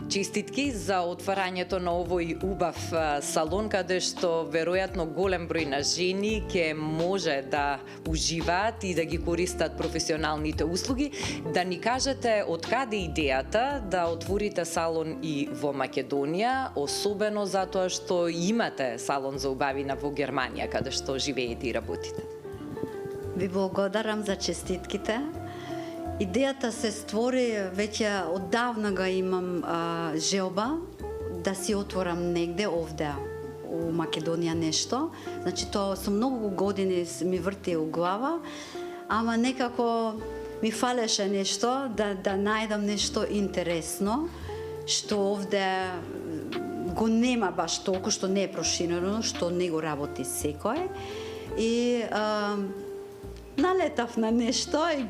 Честитки за отварањето на овој убав салон, каде што веројатно голем број на жени ќе може да уживаат и да ги користат професионалните услуги. Да ни кажете од каде идејата да отворите салон и во Македонија, особено затоа што имате салон за убавина во Германија, каде што живеете и работите. Ви благодарам за честитките. Идејата се створи, веќе оддавна ga имам желба да си отворам негде овде у Македонија нешто. Значи тоа со многу години ми врти у глава, ама некако ми фалеше нешто да најдам нешто интересно што овде го нема баш толку, што не е проширено, што не го работи секој. И налетав на нешто и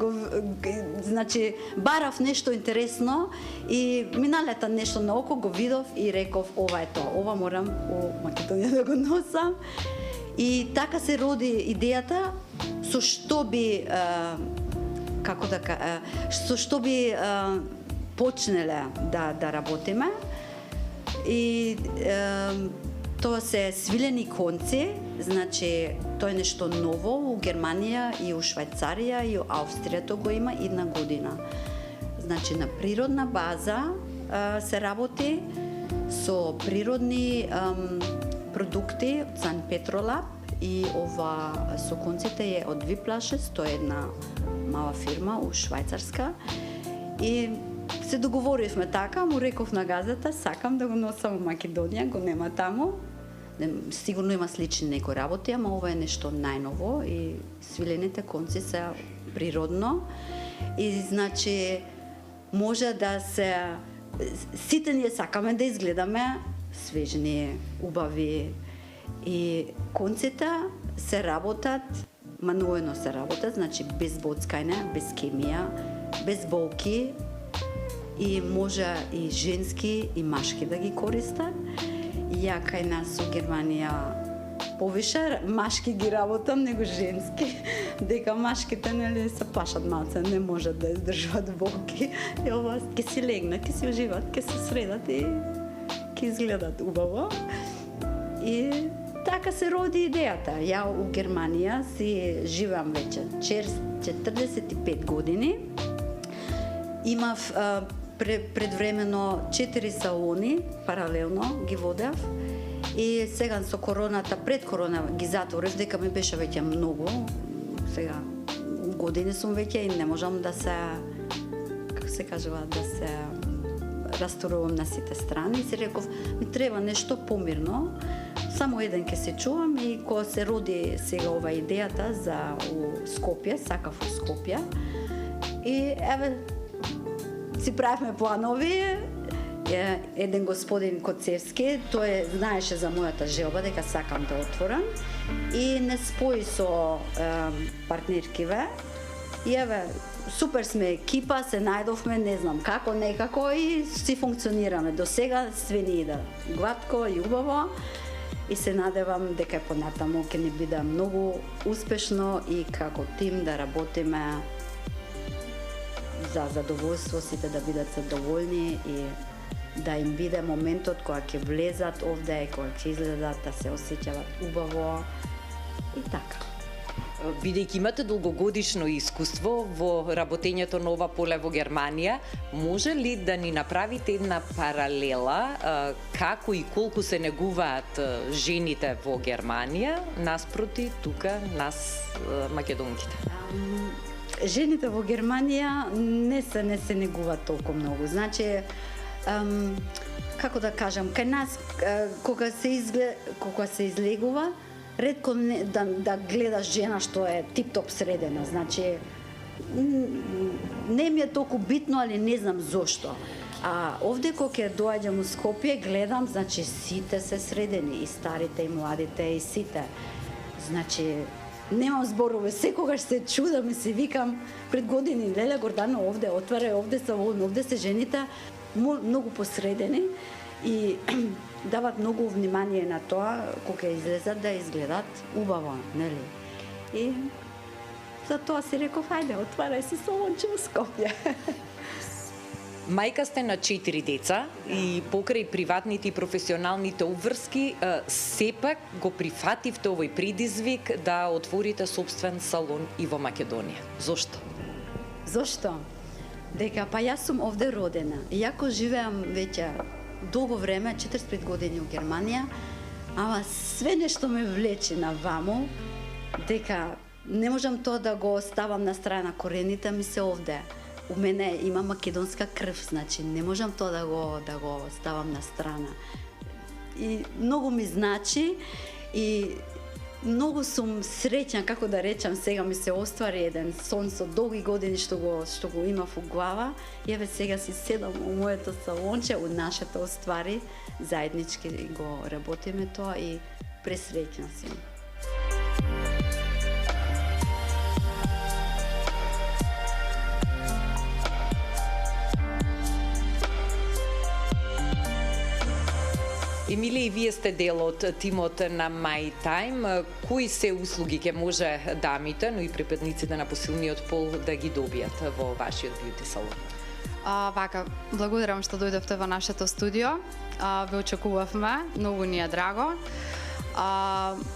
значи барав нешто интересно и ми налета нешто на око, го видов и реков ова е тоа, ова морам у Македонија да го носам. И така се роди идејата со што би со што би почнеле да работиме. И тоа се свилени конци, значи тоа е нешто ново у Германија и у Швајцарија и у Австрија тоа го има една година. Значи на природна база се работи со природни продукти од Сан Петролаб и ова со конците е од Виплашес, тоа е една мала фирма у Швајцарска. И се договоривме така, му реков на газата, сакам да го носам во Македонија, го нема таму. Сигурно има слични некои работи, ама ова е нешто најново и свилените конци се природно. И значи може да се сите ние сакаме да изгледаме свежни, убави и конците се работат, мануелно се работат, значи без боцкање, без хемија, без болки и може и женски и машки да ги користат. Ја кај нас у Германија повише машки ги работам него женски, дека машките нели се плашат малце, не можат да издржуват болки. И ова ќе си легнат, ќе си уживат, ќе се средат и ќе изгледат убаво. И така се роди идејата. Ја у Германија си живеам веќе 45 години. Имав предвремено 4 салони, паралелно ги водев. И сега со короната, пред корона ги затворив, дека ми беше веќе многу. Сега години сум веќе и не можам да се, како се кажува, да се растурувам на сите страни. И си реков, ми треба нешто помирно. Само еден ќе се чувам и кога се роди сега ова идејата за у Скопје, сакав у Скопје. И еве си правихме планови. Еден господин Коцевски, тој знаеше за мојата желба дека сакам да отворам и не спои со партнеркиве. И еве, супер сме екипа, се најдовме, не знам како, некако и си функционираме. До сега све ни иде гладко и убаво и се надевам дека понатаму ќе ни биде многу успешно и како тим да работиме за задоволство, сите да бидат задоволни и да им биде моментот кога ќе влезат овде и кога ќе излезат да се осеќават убаво и така. Бидејќи имате долгогодишно искуство во работењето на ова поле во Германија, може ли да ни направите една паралела како и колку се негуваат жените во Германија наспроти тука нас македонките? Жените во Германија не се негуваат толку многу. Значи, како да кажам, кај нас кога се излегува, ретко да гледаш жена што е тип-топ средена. Значи, не ми е толку битно, али не знам зошто. А овде кога ќе доаѓам у Скопје, гледам, значи сите се средени, и старите, и младите, и сите. Значи, немам зборови, секогаш се чудам и се викам пред години, леле Гордано овде отвара, овде се жените, многу посредени и дават многу внимание на тоа кога излезат да изгледат убаво, нели? И за тоа си реков, хајде, отварај си салонче во Скопје. Мајка сте на 4 деца и покрај приватните и професионалните обврски, сепак го прифативте овој предизвик да отворите собствен салон и во Македонија. Зошто? Зошто? Дека па јас сум овде родена. Иако живеам веќе долго време, 45 години у Германија, ама све нешто ме влече на ваму, дека не можам тоа да го ставам на страна, корените ми се овде. У мене има македонска крв, значи не можам тоа да го ставам на страна. И многу ми значи и многу сум среќна, како да речам, сега ми се оствари еден сон со долги години што го имав у глава. И еве сега си седам у моето салонче, у нашето оствари, заеднички го работиме тоа и пресреќна сум. Емилија, и вие сте дел од тимот на My Time. Кои се услуги ќе може дамите, но и припадниците на посилниот пол да ги добијат во вашиот бјути салон? Вака, благодарам што дојдовте во нашето студио. Ве очекувавме, многу ни е драго.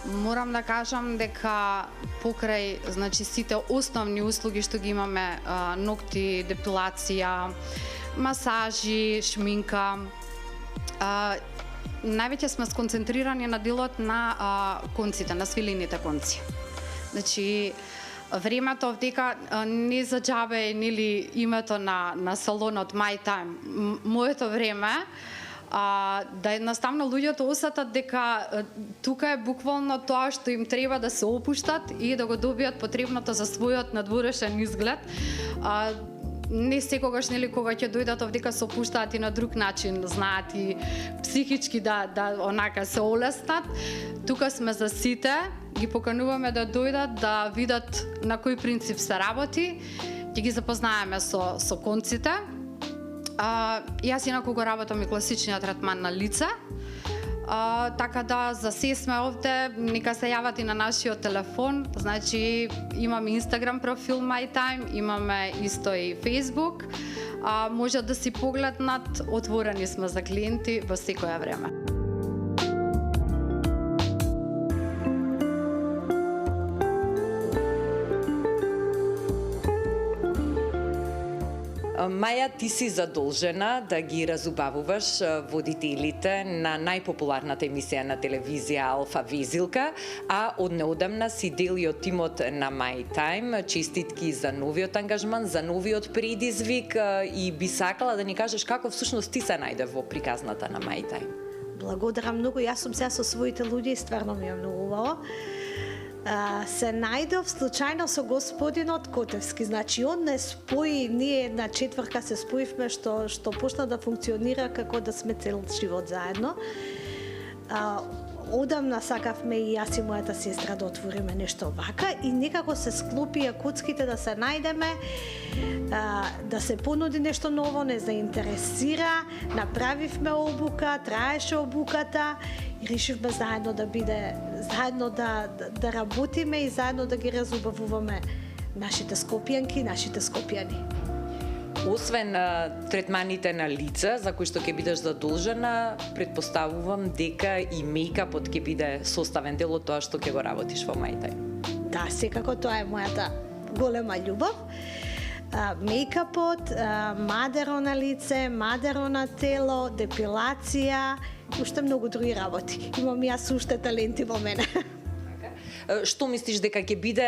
Морам да кажам дека покрај, значи, сите основни услуги што ги имаме, ногти, депилација, масажи, шминка, највеќе сме сконцентрирани на делот на конците, на свилените конци. Значи, времето овдека не за џабе нели името на салонот My Time. Моето време да едноставно луѓето осетат дека тука е буквално тоа што им треба да се опуштат и да го добијат потребното за својот надворешен изглед. Не секогаш, нели, кога ќе дојдат овдека се опуштаат и на друг начин, знаат и психички да онака се олеснат. Тука сме за сите, ги покануваме да дојдат, да видат на кој принцип се работи, ќе ги запознаеме со конците. Јас инаку го работам и класичниот третман на лице. Така да, за се сме овде, нека се јават и на нашиот телефон, значи имаме Инстаграм профил My Time, имаме исто и Фейсбук, може да си погледнат, отворени сме за клиенти во секое време. Маја, ти си задолжена да ги разубавуваш водителите на најпопуларната емисија на телевизија Алфа Везилка, а од неодамна си дел и од тимот на My Time. Честитки за новиот ангажман, за новиот предизвик и би сакала да ни кажеш како всушност ти се најде во приказната на My Time. Благодарам многу, јас сум сега со своите луѓе и стварно ми е многу убаво. Се најдов случајно со господинот Котевски. Значи, он не спои, ние една четвртка се споивме што почна да функционира како да сме цел живот заедно. Одамна сакавме и јас и мојата сестра да отвориме нешто вака и некако се склопија куцките да се најдеме, да се понуди нешто ново, не заинтересира, направивме обука, траеше обуката и решивме заедно да биде, заедно да работиме и заедно да ги разубавуваме нашите скопјанки, нашите скопјани. Освен третманите на лице, за кои што ќе бидеш задолжена, предпоставувам дека и мејкапот ќе биде составен дел од тоа што ќе го работиш во My Time. Да, секако тоа е мојата голема љубов. Мејкапот, мадеро на лице, мадеро на тело, депилација, уште многу други работи. Имам јас уште таленти во мене. Што мислиш дека ќе биде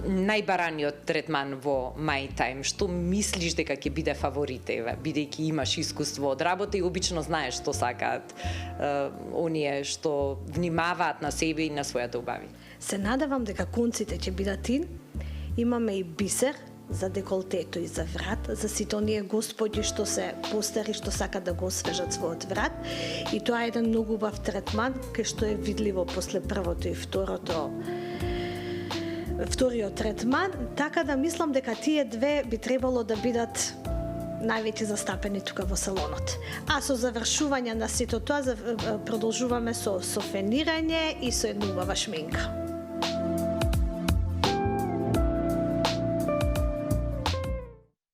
најбараниот третман во My Time? Што мислиш дека ќе биде фаворит, еве, бидејќи имаш искуство од работа и обично знаеш што сакаат оние што внимаваат на себе и на својата убави? Се надевам дека конците ќе бидат ин. Имаме и бисер за деколтето и за врат, за сите оние господи што се постари, што сакат да го освежат својот врат. И тоа е еден многу убав третман, кај што е видливо после првото и вториот третман, така да мислам дека тие две би требало да бидат највеќе застапени тука во салонот. А со завршување на сето тоа продолжуваме со фенирање и со една убава шминка.